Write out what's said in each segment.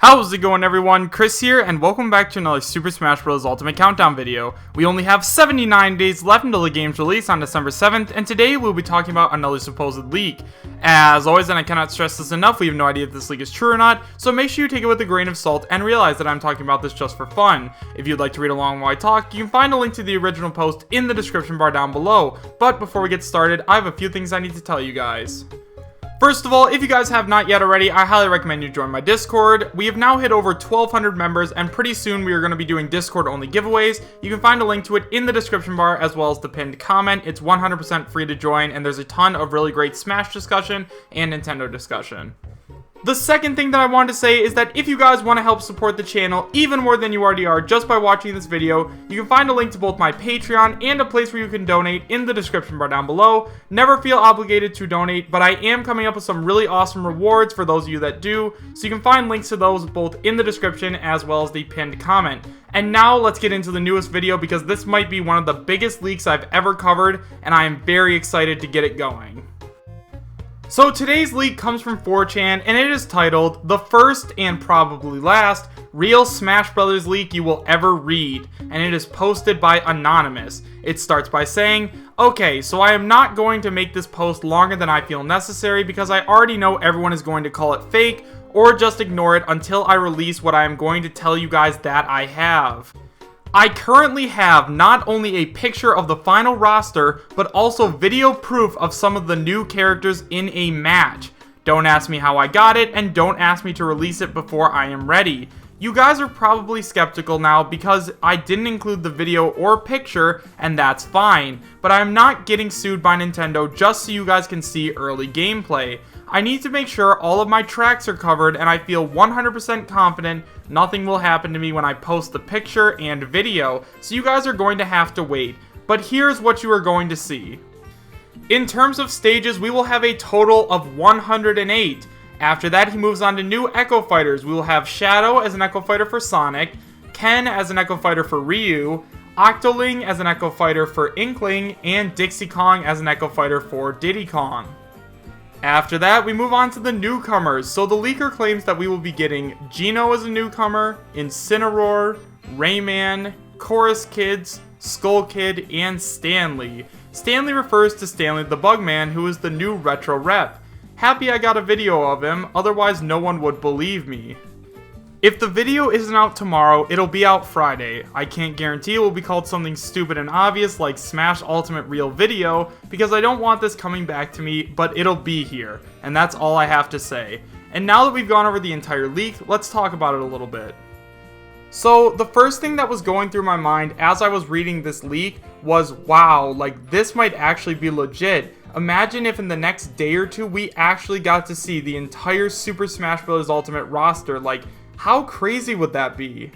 How's it going, everyone? Chris here, and welcome back to another Super Smash Bros. Ultimate Countdown video. We only have 79 days left until the game's release on December 7th, and today we'll be talking about another supposed leak. As always, and I cannot stress this enough, we have no idea if this leak is true or not, so make sure you take it with a grain of salt and realize that I'm talking about this just for fun. If you'd like to read along while I talk, you can find a link to the original post in the description bar down below. But before we get started, I have a few things I need to tell you guys. First of all, if you guys have not yet already, I highly recommend you join my Discord. We have now hit over 1,200 members, and pretty soon we are going to be doing Discord-only giveaways. You can find a link to it in the description bar as well as the pinned comment. It's 100% free to join, and there's a ton of really great Smash discussion and Nintendo discussion. The second thing that I wanted to say is that if you guys want to help support the channel even more than you already are just by watching this video, you can find a link to both my Patreon and a place where you can donate in the description bar down below. Never feel obligated to donate, but I am coming up with some really awesome rewards for those of you that do, so you can find links to those both in the description as well as the pinned comment. And now let's get into the newest video because this might be one of the biggest leaks I've ever covered, and I am very excited to get it going. So today's leak comes from 4chan, and it is titled, "The First and Probably Last Real Smash Bros. Leak You Will Ever Read," and it is posted by Anonymous. It starts by saying, "Okay, so I am not going to make this post longer than I feel necessary because I already know everyone is going to call it fake, or just ignore it until I release what I am going to tell you guys that I have. I currently have not only a picture of the final roster, but also video proof of some of the new characters in a match. Don't ask me how I got it, and don't ask me to release it before I am ready. You guys are probably skeptical now because I didn't include the video or picture, and that's fine, but I'm not getting sued by Nintendo just so you guys can see early gameplay. I need to make sure all of my tracks are covered, and I feel 100% confident nothing will happen to me when I post the picture and video, so you guys are going to have to wait. But here's what you are going to see. In terms of stages, we will have a total of 108. After that, he moves on to new Echo Fighters. We will have Shadow as an Echo Fighter for Sonic, Ken as an Echo Fighter for Ryu, Octoling as an Echo Fighter for Inkling, and Dixie Kong as an Echo Fighter for Diddy Kong. After that, we move on to the newcomers. So the leaker claims that we will be getting Zeno as a newcomer, Incineroar, Rayman, Chorus Kids, Skull Kid, and Stanley. Stanley refers to Stanley the Bugman, who is the new retro rep. Happy I got a video of him, otherwise no one would believe me. If the video isn't out tomorrow, it'll be out Friday. I can't guarantee it will be called something stupid and obvious like Smash Ultimate Real Video, because I don't want this coming back to me, but it'll be here. And that's all I have to say. And now that we've gone over the entire leak, let's talk about it a little bit. So, the first thing that was going through my mind as I was reading this leak was, wow, like this might actually be legit. Imagine if in the next day or two we actually got to see the entire Super Smash Bros. Ultimate roster. Like, how crazy would that be?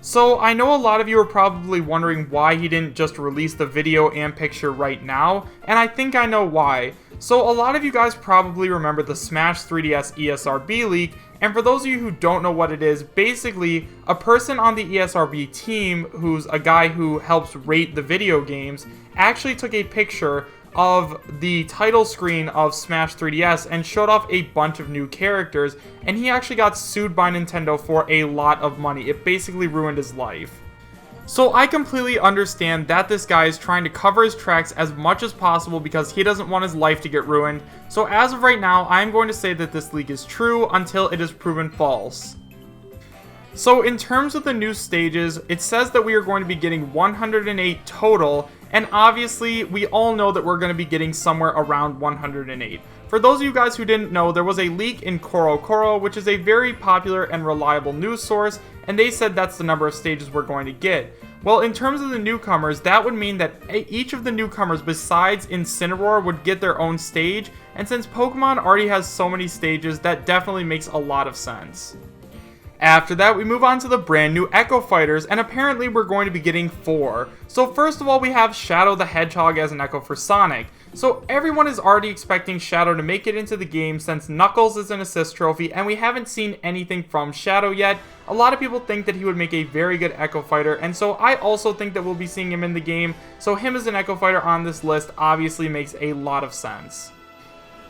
So, I know a lot of you are probably wondering why he didn't just release the video and picture right now, and I think I know why. So, a lot of you guys probably remember the Smash 3DS ESRB leak, and for those of you who don't know what it is, basically, a person on the ESRB team, who's a guy who helps rate the video games, actually took a picture of the title screen of Smash 3DS and showed off a bunch of new characters, and he actually got sued by Nintendo for a lot of money. It basically ruined his life. So I completely understand that this guy is trying to cover his tracks as much as possible because he doesn't want his life to get ruined. So as of right now, I'm going to say that this leak is true until it is proven false. So in terms of the new stages, it says that we are going to be getting 108 total, and obviously we all know that we're going to be getting somewhere around 108. For those of you guys who didn't know, there was a leak in CoroCoro, which is a very popular and reliable news source, and they said that's the number of stages we're going to get. Well, in terms of the newcomers, that would mean that each of the newcomers besides Incineroar would get their own stage, and since Pokemon already has so many stages, that definitely makes a lot of sense. After that, we move on to the brand new Echo Fighters, and apparently we're going to be getting 4. So first of all, we have Shadow the Hedgehog as an Echo for Sonic. So everyone is already expecting Shadow to make it into the game since Knuckles is an assist trophy, and we haven't seen anything from Shadow yet. A lot of people think that he would make a very good Echo Fighter, and so I also think that we'll be seeing him in the game, so him as an Echo Fighter on this list obviously makes a lot of sense.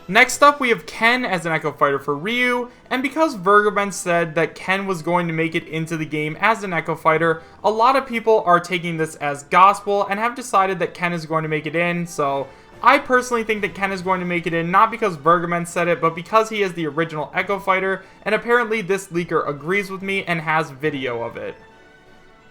Next up, we have Ken as an Echo Fighter for Ryu, and because Vergaben said that Ken was going to make it into the game as an Echo Fighter, a lot of people are taking this as gospel and have decided that Ken is going to make it in, so I personally think that Ken is going to make it in, not because Vergaben said it, but because he is the original Echo Fighter, and apparently this leaker agrees with me and has video of it.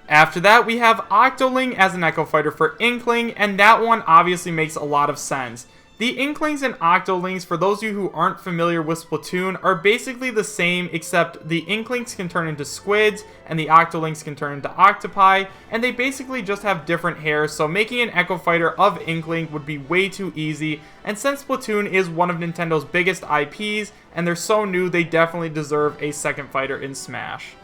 After that, we have Octoling as an Echo Fighter for Inkling, and that one obviously makes a lot of sense. The Inklings and Octolings, for those of you who aren't familiar with Splatoon, are basically the same, except the Inklings can turn into squids, and the Octolings can turn into octopi, and they basically just have different hair, so making an Echo Fighter of Inkling would be way too easy, and since Splatoon is one of Nintendo's biggest IPs, and they're so new, they definitely deserve a second fighter in Smash.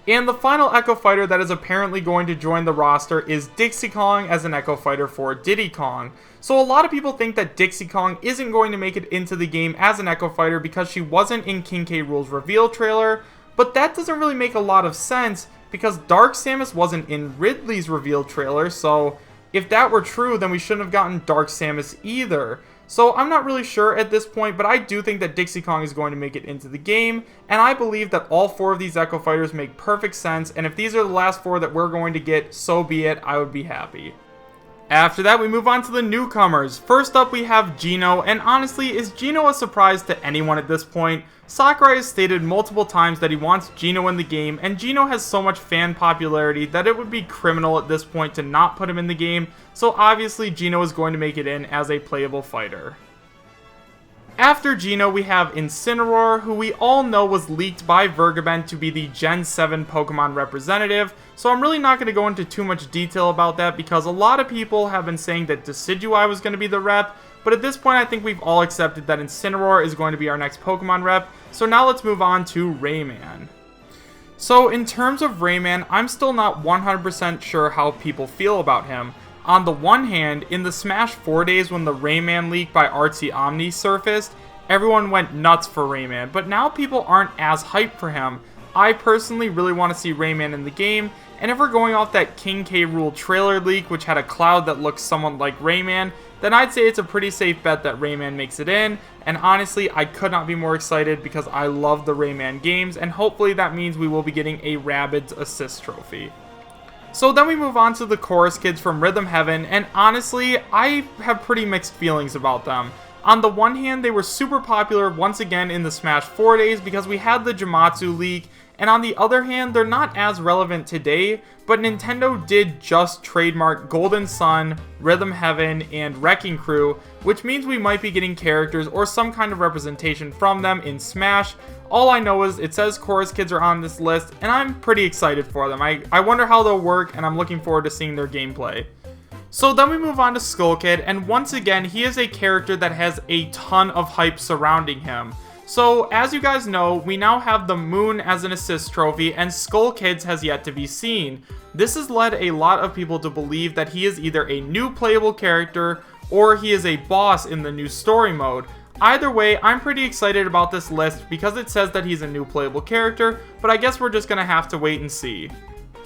And the final Echo Fighter that is apparently going to join the roster is Dixie Kong as an Echo Fighter for Diddy Kong. So a lot of people think that Dixie Kong isn't going to make it into the game as an Echo Fighter because she wasn't in King K. Rool's reveal trailer, but that doesn't really make a lot of sense because Dark Samus wasn't in Ridley's reveal trailer, so if that were true, then we shouldn't have gotten Dark Samus either. So I'm not really sure at this point, but I do think that Dixie Kong is going to make it into the game, and I believe that all 4 of these Echo Fighters make perfect sense, and if these are the last 4 that we're going to get, so be it, I would be happy. After that, we move on to the newcomers. First up, we have Geno, and honestly, is Geno a surprise to anyone at this point? Sakurai has stated multiple times that he wants Geno in the game, and Geno has so much fan popularity that it would be criminal at this point to not put him in the game, so obviously Geno is going to make it in as a playable fighter. After Geno, we have Incineroar, who we all know was leaked by Vergaben to be the Gen 7 Pokemon representative, so I'm really not going to go into too much detail about that because a lot of people have been saying that Decidueye was going to be the rep, but at this point I think we've all accepted that Incineroar is going to be our next Pokemon rep, so now let's move on to Rayman. So in terms of Rayman, I'm still not 100% sure how people feel about him. On the one hand, in the Smash 4 days when the Rayman leak by Artsy Omni surfaced, everyone went nuts for Rayman, but now people aren't as hyped for him. I personally really want to see Rayman in the game, and if we're going off that King K. Rool trailer leak, which had a cloud that looks somewhat like Rayman, then I'd say it's a pretty safe bet that Rayman makes it in, and honestly, I could not be more excited because I love the Rayman games, and hopefully that means we will be getting a Rabbids Assist Trophy. So then we move on to the Chorus Kids from Rhythm Heaven, and honestly, I have pretty mixed feelings about them. On the one hand, they were super popular once again in the Smash 4 days because we had the Jamatsu leak, and on the other hand, they're not as relevant today, but Nintendo did just trademark Golden Sun, Rhythm Heaven, and Wrecking Crew, which means we might be getting characters or some kind of representation from them in Smash. All I know is it says Chorus Kids are on this list, and I'm pretty excited for them. I wonder how they'll work, and I'm looking forward to seeing their gameplay. So then we move on to Skull Kid, and once again, he is a character that has a ton of hype surrounding him. So, as you guys know, we now have the Moon as an assist trophy, and Skull Kids has yet to be seen. This has led a lot of people to believe that he is either a new playable character, or he is a boss in the new story mode. Either way, I'm pretty excited about this list because it says that he's a new playable character, but I guess we're just gonna have to wait and see.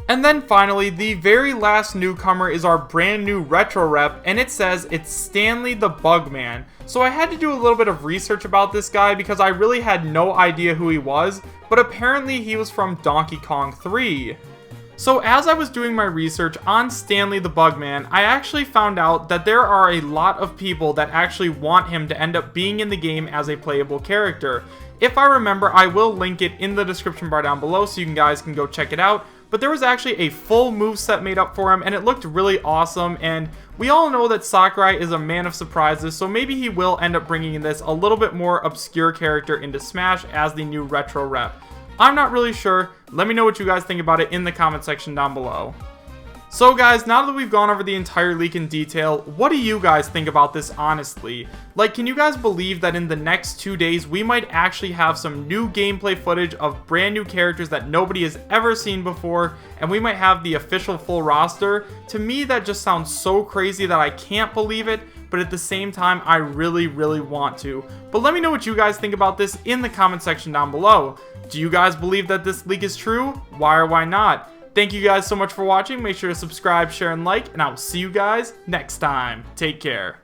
And then finally, the very last newcomer is our brand new retro rep, and it says it's Stanley the Bugman. So I had to do a little bit of research about this guy because I really had no idea who he was, but apparently he was from Donkey Kong 3. So as I was doing my research on Stanley the Bugman, I actually found out that there are a lot of people that actually want him to end up being in the game as a playable character. If I remember, I will link it in the description bar down below so you guys can go check it out. But there was actually a full moveset made up for him, and it looked really awesome, and we all know that Sakurai is a man of surprises, so maybe he will end up bringing in this a little bit more obscure character into Smash as the new retro rep. I'm not really sure. Let me know what you guys think about it in the comment section down below. So guys, now that we've gone over the entire leak in detail, what do you guys think about this honestly? Like, can you guys believe that in the next 2 days we might actually have some new gameplay footage of brand new characters that nobody has ever seen before, and we might have the official full roster? To me, that just sounds so crazy that I can't believe it, but at the same time, I really want to. But let me know what you guys think about this in the comment section down below. Do you guys believe that this leak is true? Why or why not? Thank you guys so much for watching. Make sure to subscribe, share, and like, and I will see you guys next time. Take care.